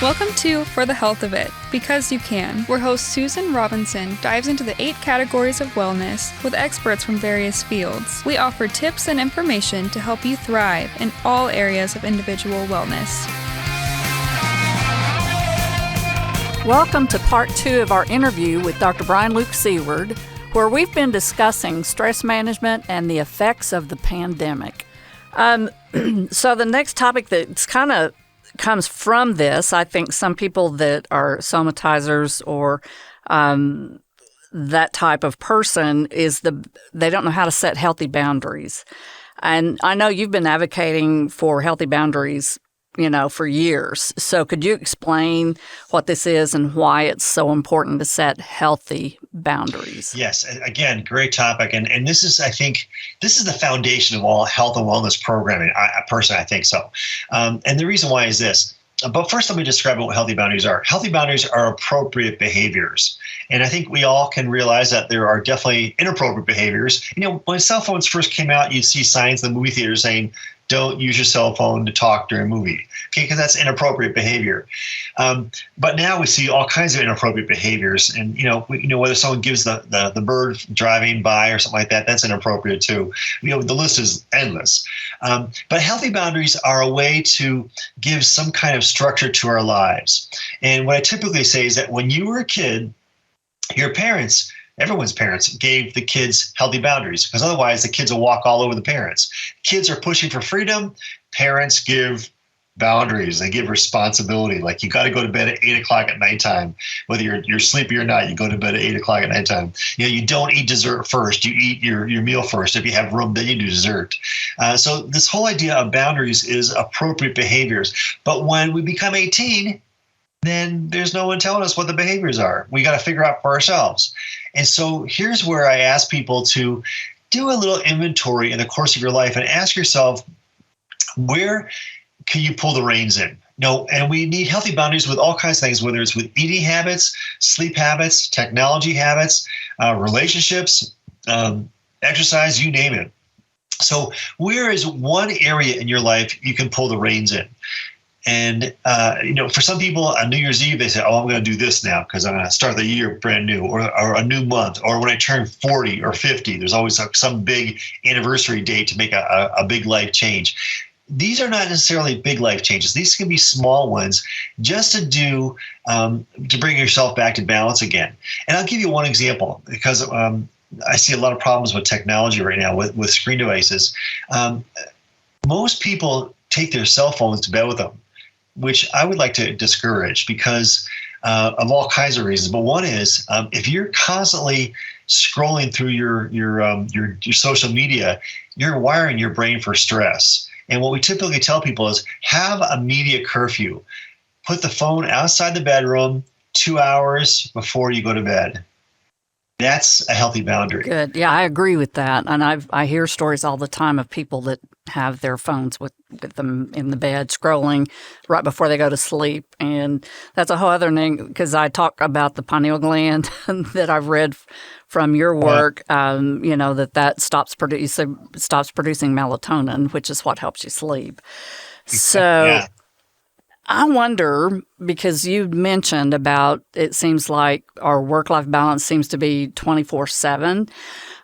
Welcome to For the Health of It, Because You Can, where host Susan Robinson dives into the 8 categories of wellness with experts from various fields. We offer tips and information to help you thrive in all areas of individual wellness. Welcome to part 2 of our interview with Dr. Luke Seaward, where we've been discussing stress management and the effects of the pandemic. So the next topic that's kind of comes from this, I think some people that are somatizers or that type of person they don't know how to set healthy boundaries. And I know you've been advocating for healthy boundaries, for years. So could you explain what this is and why it's so important to set healthy boundaries? Yes. Again, great topic. And this is, I think, this is the foundation of all health and wellness programming. I think so. And the reason why is this. But first, let me describe what healthy boundaries are. Healthy boundaries are appropriate behaviors. And I think we all can realize that there are definitely inappropriate behaviors. When cell phones first came out, you'd see signs in the movie theater saying, don't use your cell phone to talk during a movie, because that's inappropriate behavior. But now we see all kinds of inappropriate behaviors. And, whether someone gives the bird driving by or something like that, that's inappropriate too. The list is endless. But healthy boundaries are a way to give some kind of structure to our lives. And what I typically say is that when you were a kid, your parents, everyone's parents, gave the kids healthy boundaries, because otherwise the kids will walk all over the parents. Kids are pushing for freedom. Parents give boundaries. They give responsibility. Like, you got to go to bed at 8 o'clock at nighttime. Whether you're sleepy or not, you go to bed at 8 o'clock at nighttime. You don't eat dessert first. You eat your meal first. If you have room, then you do dessert. So this whole idea of boundaries is appropriate behaviors. But when we become 18, then there's no one telling us what the behaviors are. We got to figure out for ourselves. And so here's where I ask people to do a little inventory in the course of your life and ask yourself, where can you pull the reins in? And we need healthy boundaries with all kinds of things, whether it's with eating habits, sleep habits, technology habits, relationships, exercise, you name it. So where is one area in your life you can pull the reins in? And, for some people on New Year's Eve, they say, I'm going to do this now because I'm going to start the year brand new, or a new month, or when I turn 40 or 50, there's always some big anniversary date to make a big life change. These are not necessarily big life changes. These can be small ones just to do, to bring yourself back to balance again. And I'll give you one example, because I see a lot of problems with technology right now with screen devices. Most people take their cell phones to bed with them, which I would like to discourage because of all kinds of reasons. But one is, if you're constantly scrolling through your social media, you're wiring your brain for stress. And what we typically tell people is have a media curfew. Put the phone outside the bedroom 2 hours before you go to bed. That's a healthy boundary. Good. Yeah, I agree with that. And I hear stories all the time of people that have their phones with them in the bed scrolling right before they go to sleep. And that's a whole other thing, because I talk about the pineal gland that I've read from your work, that stops producing melatonin, which is what helps you sleep. So yeah. I wonder, because you mentioned about, it seems like our work-life balance seems to be 24/7.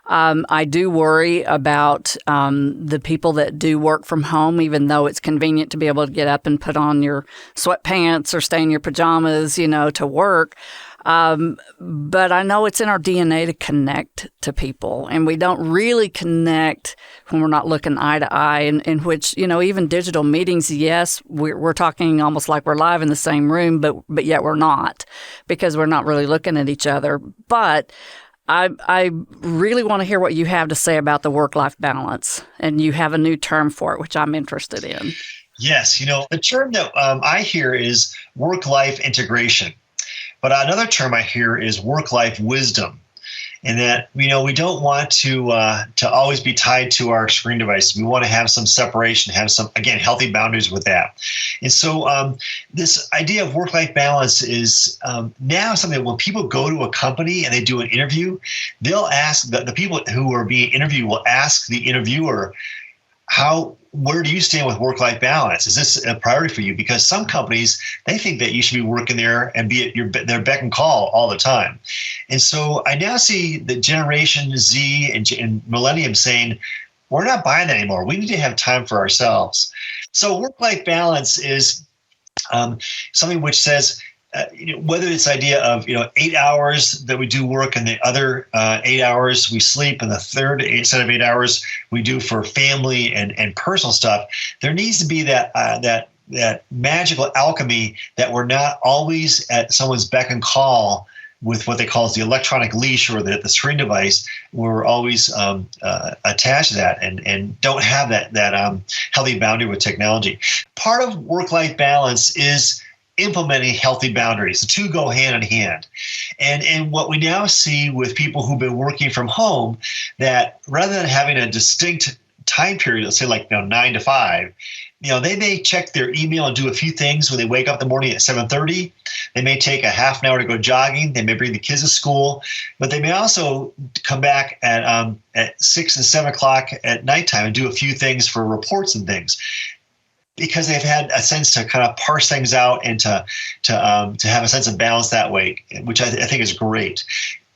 I do worry about the people that do work from home, even though it's convenient to be able to get up and put on your sweatpants or stay in your pajamas, to work. But I know it's in our DNA to connect to people, and we don't really connect when we're not looking eye to eye, in which, even digital meetings, yes, we're talking almost like we're live in the same room, but yet we're not, because we're not really looking at each other. But I really want to hear what you have to say about the work-life balance, and you have a new term for it, which I'm interested in. Yes, the term that I hear is work-life integration. But another term I hear is work-life wisdom, and that, we don't want to always be tied to our screen device. We want to have some separation, have some, again, healthy boundaries with that. And so this idea of work-life balance is now something that when people go to a company and they do an interview, they'll ask, the people who are being interviewed will ask the interviewer, where do you stand with work-life balance? Is this a priority for you? Because some companies, they think that you should be working there and be at their beck and call all the time. And so I now see the Generation Z and Millennium saying, we're not buying that anymore. We need to have time for ourselves. So work-life balance is something which says, whether it's the idea of 8 hours that we do work and the other 8 hours we sleep, and the third set of 8 hours we do for family and personal stuff, there needs to be that magical alchemy that we're not always at someone's beck and call with what they call the electronic leash or the screen device. We're always attached to that and don't have that healthy boundary with technology. Part of work-life balance is implementing healthy boundaries. The two go hand in hand. And what we now see with people who've been working from home, that rather than having a distinct time period, let's say like 9 to 5, they may check their email and do a few things when they wake up in the morning at 7:30. They may take a half an hour to go jogging. They may bring the kids to school, but they may also come back at 6 and 7 o'clock at nighttime and do a few things for reports and things, because they've had a sense to kind of parse things out and to have a sense of balance that way, which I think is great.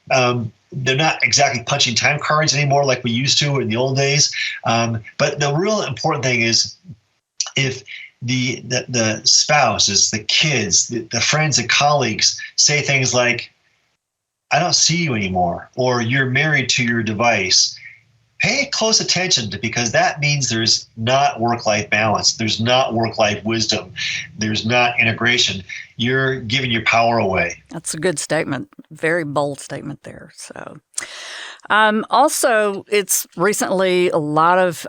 They're not exactly punching time cards anymore like we used to in the old days. But the real important thing is, if the spouses, the kids, the friends and colleagues say things like, I don't see you anymore, or you're married to your device, pay close attention because that means there's not work-life balance. There's not work-life wisdom. There's not integration. You're giving your power away. That's a good statement. Very bold statement there. So, also, it's recently a lot of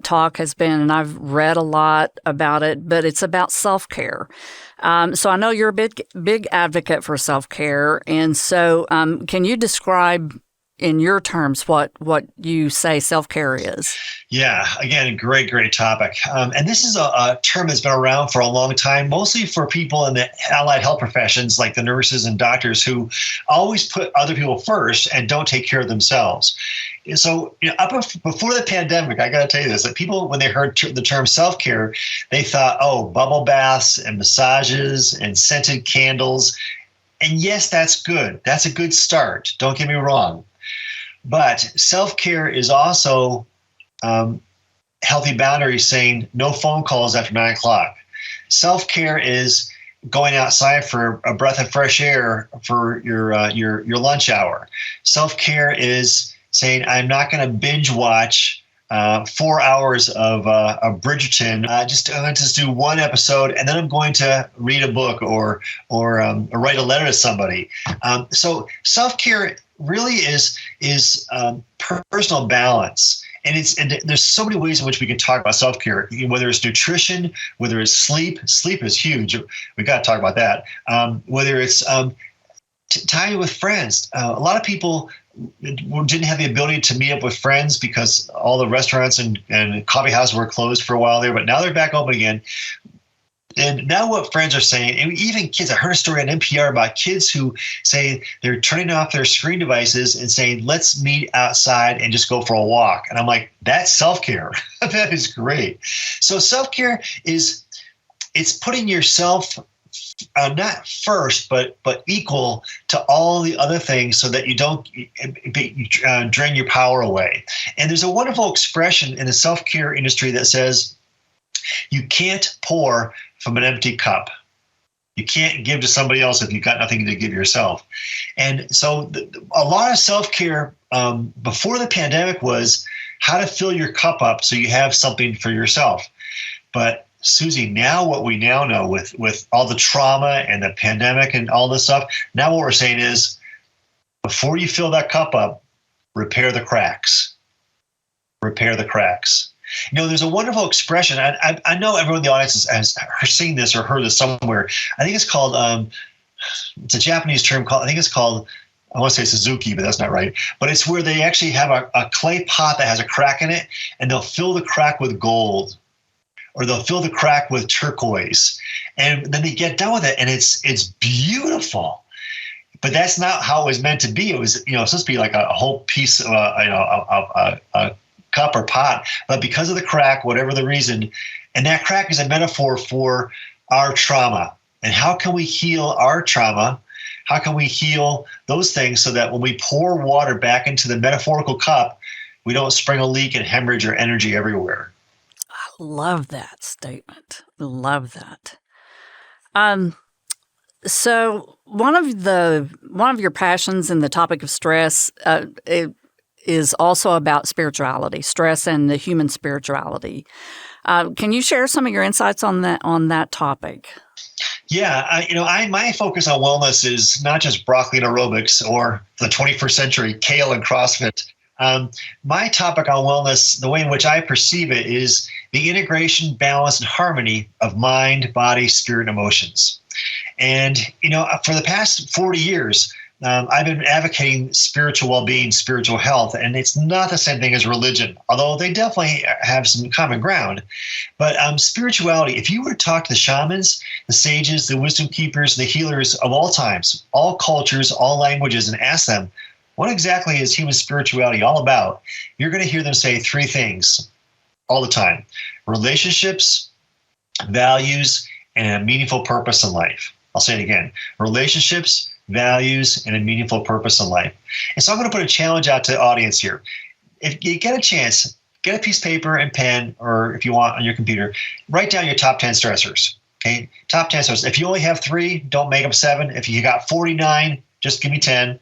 talk has been, and I've read a lot about it, but it's about self-care. So I know you're a big advocate for self-care. And so can you describe in your terms what you say self-care is? Yeah, again, great topic. And this is a term that's been around for a long time, mostly for people in the allied health professions like the nurses and doctors who always put other people first and don't take care of themselves. And so before the pandemic, I got to tell you this, that people, when they heard the term self-care, they thought, oh, bubble baths and massages and scented candles. And yes, that's good. That's a good start. Don't get me wrong. But self-care is also healthy boundaries, saying no phone calls after 9 o'clock. Self-care is going outside for a breath of fresh air for your lunch hour. Self-care is saying I'm not going to binge watch 4 hours of Bridgerton. I'm going to just do one episode, and then I'm going to read a book or write a letter to somebody. So self-care really is personal balance, and there's so many ways in which we can talk about self-care. Whether it's nutrition, whether it's sleep is huge. We got to talk about that. Whether it's time with friends. A lot of people didn't have the ability to meet up with friends because all the restaurants and coffee houses were closed for a while there, but now they're back open again. And now what friends are saying, and even kids, I heard a story on NPR about kids who say they're turning off their screen devices and saying, let's meet outside and just go for a walk. And I'm like, that's self-care. That is great. So self-care it's putting yourself not first, but equal to all the other things so that you don't drain your power away. And there's a wonderful expression in the self-care industry that says, you can't pour from an empty cup. You can't give to somebody else if you've got nothing to give yourself. And so a lot of self-care before the pandemic was how to fill your cup up so you have something for yourself. But Susie, now what we now know with all the trauma and the pandemic and all this stuff, now what we're saying is before you fill that cup up, repair the cracks. Repair the cracks. There's a wonderful expression. I know everyone in the audience has seen this or heard this somewhere. I think it's called, it's a Japanese term called, I want to say Suzuki, but that's not right. But it's where they actually have a clay pot that has a crack in it, and they'll fill the crack with gold, or they'll fill the crack with turquoise. And then they get done with it, and it's beautiful. But that's not how it was meant to be. It was, supposed to be like a whole piece of, a cup or pot, but because of the crack, whatever the reason, and that crack is a metaphor for our trauma. And how can we heal our trauma? How can we heal those things so that when we pour water back into the metaphorical cup, we don't spring a leak and hemorrhage our energy everywhere? I love that statement. Love that. So one of your passions in the topic of stress it is also about spirituality, stress and the human spirituality. Can you share some of your insights on that topic? Yeah, my focus on wellness is not just broccoli and aerobics or the 21st century kale and CrossFit. My topic on wellness, the way in which I perceive it, is the integration, balance, and harmony of mind, body, spirit, and emotions. And, for the past 40 years, I've been advocating spiritual well-being, spiritual health, and it's not the same thing as religion, although they definitely have some common ground. But spirituality, if you were to talk to the shamans, the sages, the wisdom keepers, the healers of all times, all cultures, all languages, and ask them, what exactly is human spirituality all about? You're going to hear them say three things all the time: relationships, values, and a meaningful purpose in life. I'll say it again: relationships, values, and a meaningful purpose in life. And so I'm going to put a challenge out to the audience here. If you get a chance, get a piece of paper and pen, or if you want on your computer, write down your top 10 stressors. Okay, top 10 stressors. If you only have 3, don't make them 7. If you got 49, just give me 10.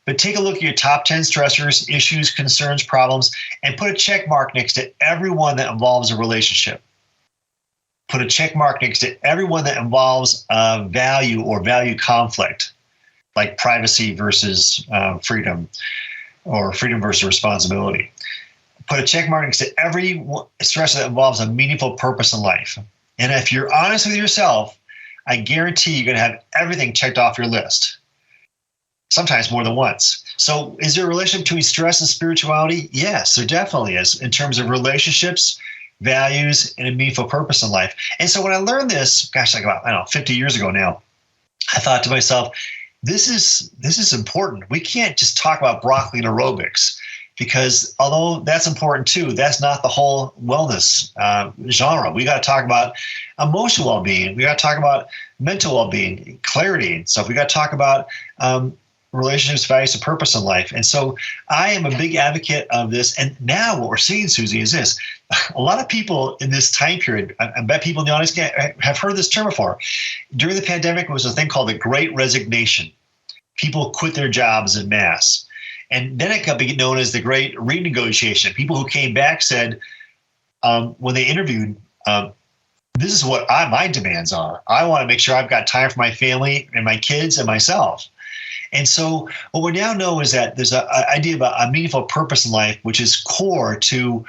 But take a look at your top 10 stressors, issues, concerns, problems, and put a check mark next to every one that involves a relationship. Put a check mark next to everyone that involves a value or value conflict, like privacy versus freedom, or freedom versus responsibility. Put a check mark next to every stressor that involves a meaningful purpose in life. And if you're honest with yourself, I guarantee you're going to have everything checked off your list, sometimes more than once. So is there a relationship between stress and spirituality? Yes, there definitely is, in terms of relationships, values, and a meaningful purpose in life. And so when I learned this, like about 50 years ago now, I thought to myself, this is important. We can't just talk about broccoli and aerobics, because although that's important too, that's not the whole wellness genre. We got to talk about emotional well-being. We got to talk about mental well-being, clarity and stuff. We got to talk about relationships, values, and purpose in life. And so I am a big advocate of this. And now what we're seeing, Susie, is this. A lot of people in this time period, I bet people in the audience have heard this term before. During the pandemic, there was a thing called the Great Resignation. People quit their jobs en masse. And then it got known as the Great Renegotiation. People who came back said, when they interviewed, this is what my demands are. I want to make sure I've got time for my family and my kids and myself. And so what we now know is that there's an idea about a meaningful purpose in life, which is core to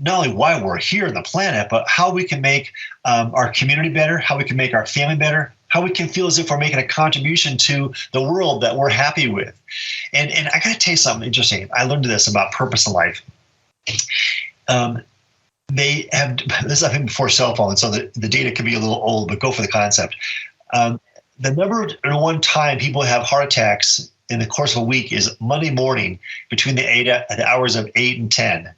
not only why we're here on the planet, but how we can make our community better, how we can make our family better, how we can feel as if we're making a contribution to the world that we're happy with. And I got to tell you something interesting. I learned this about purpose in life. They have this, I think, before cell phones, so the data could be a little old, but go for the concept. The number one time people have heart attacks in the course of a week is Monday morning between the hours of 8 and 10.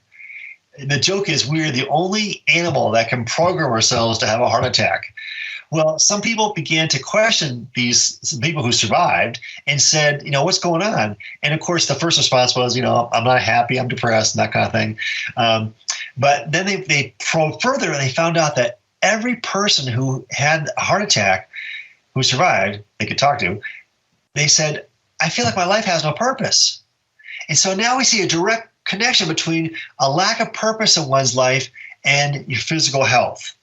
The joke is we're the only animal that can program ourselves to have a heart attack. Well, some people began to question some people who survived and said, what's going on? And of course, the first response was, I'm not happy, I'm depressed, and that kind of thing. But then they probed further and they found out that every person who had a heart attack who survived, they could talk to, they said, I feel like my life has no purpose. And so now we see a direct connection between a lack of purpose in one's life and your physical health.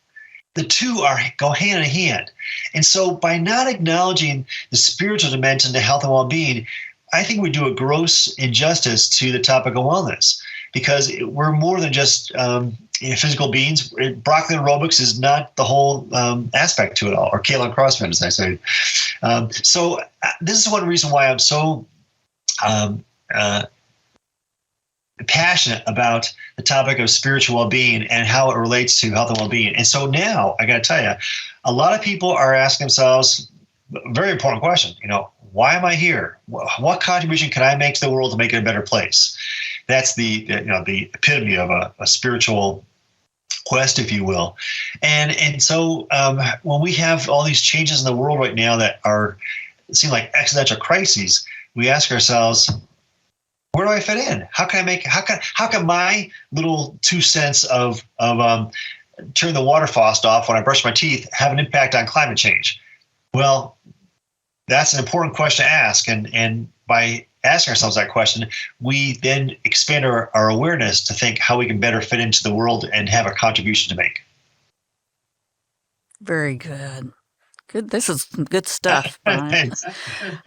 The two go hand in hand. And so by not acknowledging the spiritual dimension to health and well-being, I think we do a gross injustice to the topic of wellness, because we're more than just physical beings. Broccoli and aerobics is not the whole aspect to it all, or kale and CrossFit, as I say. So this is one reason why I'm so passionate about the topic of spiritual well-being and how it relates to health and well-being. And so now I got to tell you, a lot of people are asking themselves a very important question. Why am I here? What contribution can I make to the world to make it a better place? That's the epitome of a spiritual quest, if you will. And so when we have all these changes in the world right now that seem like existential crises, we ask ourselves, where do I fit in? How can my little 2 cents of turn the water faucet off when I brush my teeth have an impact on climate change? Well, that's an important question to ask. And by asking ourselves that question, we then expand our awareness to think how we can better fit into the world and have a contribution to make. Very good. Good. This is good stuff, Brian.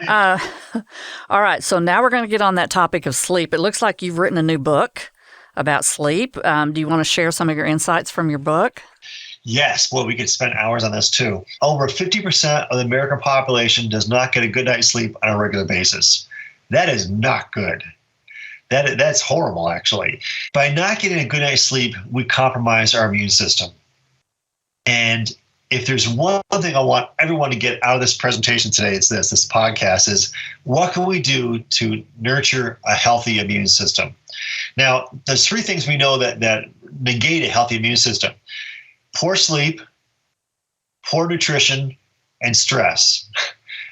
All right. So now we're going to get on that topic of sleep. It looks like you've written a new book about sleep. Do you want to share some of your insights from your book? Yes. Well, we could spend hours on this too. Over 50% of the American population does not get a good night's sleep on a regular basis. That is not good. That's horrible, actually. By not getting a good night's sleep, we compromise our immune system. And if there's one thing I want everyone to get out of this presentation today, it's this podcast is, what can we do to nurture a healthy immune system? Now, there's 3 things we know that negate a healthy immune system: poor sleep, poor nutrition, and stress.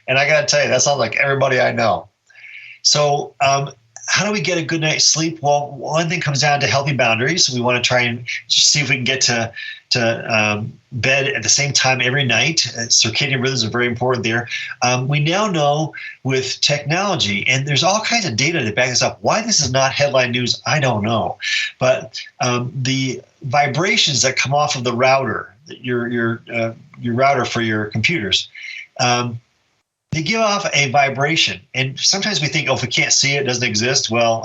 And I got to tell you, that sounds like everybody I know. So how do we get a good night's sleep? Well, one thing comes down to healthy boundaries. We want to try and see if we can get to bed at the same time every night. Circadian rhythms are very important there. We now know with technology, and there's all kinds of data to back this up. Why this is not headline news, I don't know. But the vibrations that come off of the router, your router for your computers, they give off a vibration. And sometimes we think, if we can't see it, it doesn't exist. Well,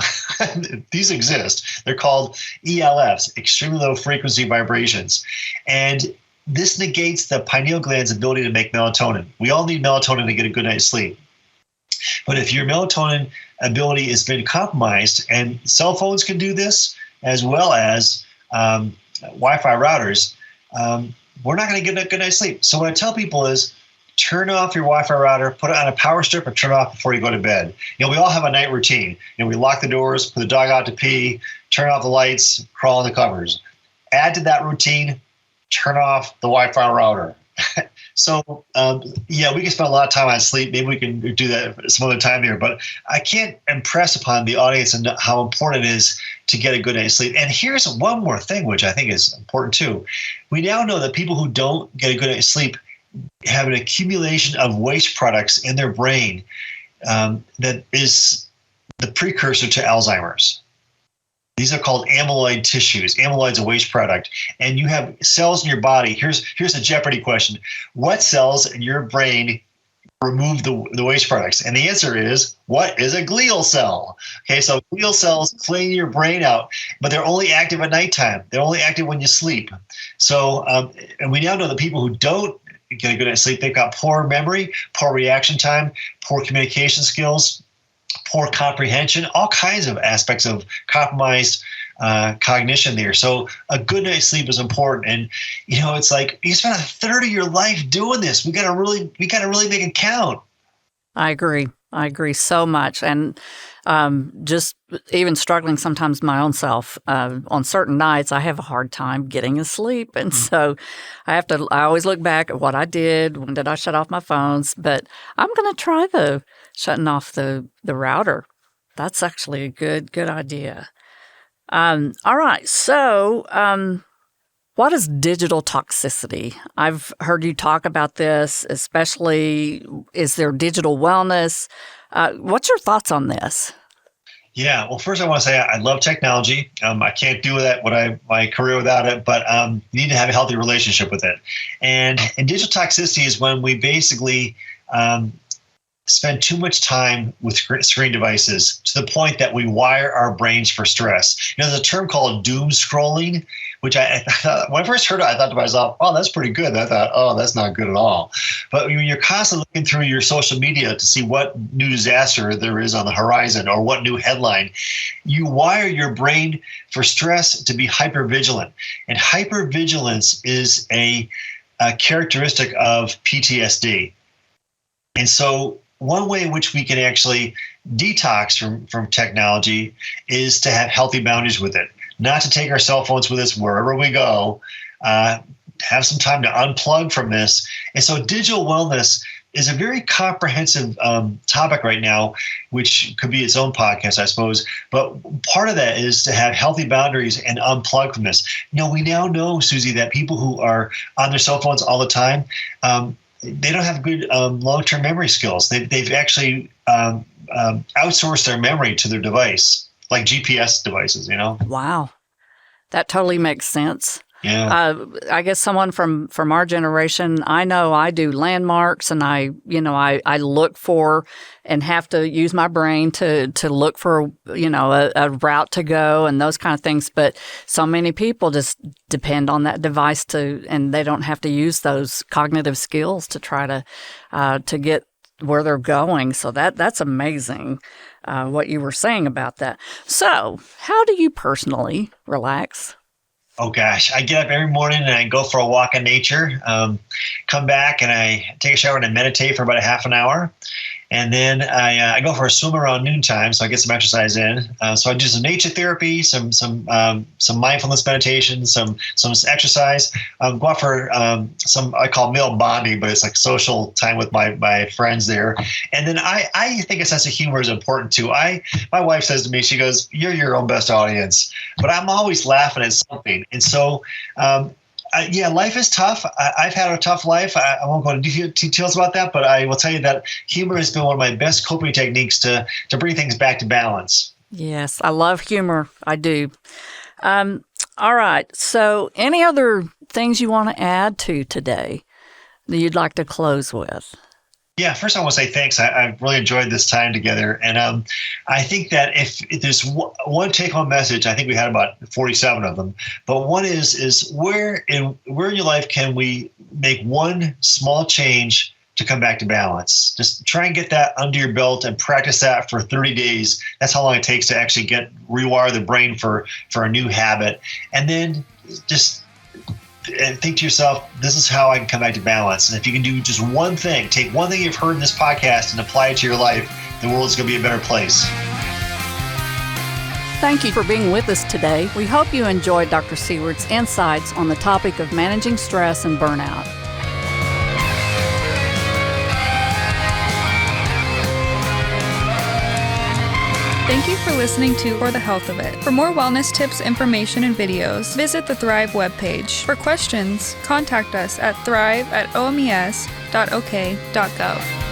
these exist. They're called ELFs, extremely low frequency vibrations. And this negates the pineal gland's ability to make melatonin. We all need melatonin to get a good night's sleep. But if your melatonin ability has been compromised, and cell phones can do this, as well as Wi-Fi routers, we're not going to get a good night's sleep. So what I tell people is, turn off your Wi-Fi router, put it on a power strip, or turn it off before you go to bed. We all have a night routine. We lock the doors, put the dog out to pee, turn off the lights, crawl in the covers. Add to that routine, turn off the Wi-Fi router. So, we can spend a lot of time on sleep. Maybe we can do that some other time here. But I can't impress upon the audience and how important it is to get a good night's sleep. And here's one more thing, which I think is important too. We now know that people who don't get a good night's sleep have an accumulation of waste products in their brain that is the precursor to Alzheimer's. These are called amyloid tissues. Amyloid's a waste product. And you have cells in your body. Here's a Jeopardy question. What cells in your brain remove the waste products? And the answer is, what is a glial cell? Okay, so glial cells clean your brain out, but they're only active at nighttime. They're only active when you sleep. So, and we now know that people who don't get a good night's sleep, they've got poor memory, poor reaction time, poor communication skills, poor comprehension, all kinds of aspects of compromised cognition there. So a good night's sleep is important. And, it's like you spend a third of your life doing this. We got to really make it count. I agree so much. And just even struggling sometimes my own self. On certain nights, I have a hard time getting asleep. And so I always look back at what I did. When did I shut off my phones? But I'm going to try shutting off the router. That's actually a good idea. All right. So what is digital toxicity? I've heard you talk about this, especially is there digital wellness? What's your thoughts on this? Yeah, well, first I want to say I love technology. I can't do my career without it, but you need to have a healthy relationship with it. And digital toxicity is when we basically spend too much time with screen devices to the point that we wire our brains for stress. There's a term called doom scrolling, which I thought, when I first heard it, I thought to myself, oh, that's pretty good. And I thought, oh, that's not good at all. But when you're constantly looking through your social media to see what new disaster there is on the horizon or what new headline, you wire your brain for stress to be hypervigilant. And hypervigilance is a characteristic of PTSD. And so one way in which we can actually detox from technology is to have healthy boundaries with it, not to take our cell phones with us wherever we go, have some time to unplug from this. And so digital wellness is a very comprehensive topic right now, which could be its own podcast, I suppose. But part of that is to have healthy boundaries and unplug from this. We now know, Susie, that people who are on their cell phones all the time, they don't have good long-term memory skills. They've actually outsourced their memory to their device, like GPS devices, Wow. That totally makes sense. Yeah. I guess someone from our generation, I know I do landmarks, and I look for and have to use my brain to look for, a route to go and those kind of things. But so many people just depend on that device and they don't have to use those cognitive skills to try to get where they're going. So that's amazing, what you were saying about that. So how do you personally relax? Oh gosh, I get up every morning and I go for a walk in nature, come back and I take a shower and I meditate for about a half an hour. And then I go for a swim around noontime, so I get some exercise in. So I do some nature therapy, some mindfulness meditation, some exercise. Go out for some I call male bonding, but it's like social time with my friends there. And then I think a sense of humor is important too. My wife says to me, she goes, "You're your own best audience," but I'm always laughing at something. And so life is tough. I've had a tough life. I won't go into details about that, but I will tell you that humor has been one of my best coping techniques to bring things back to balance. Yes, I love humor. I do. All right. So any other things you want to add to today that you'd like to close with? Yeah, first I want to say thanks. I've really enjoyed this time together. And I think that if there's one take-home message, I think we had about 47 of them, but one is where in your life can we make one small change to come back to balance? Just try and get that under your belt and practice that for 30 days. That's how long it takes to actually rewire the brain for a new habit. And then just and think to yourself, this is how I can come back to balance. And if you can do just one thing, take one thing you've heard in this podcast and apply it to your life, the world's going to be a better place. Thank you for being with us today. We hope you enjoyed Dr. Seaward's insights on the topic of managing stress and burnout. Thank you for listening to For the Health of It. For more wellness tips, information, and videos, visit the Thrive webpage. For questions, contact us at thrive@omes.ok.gov.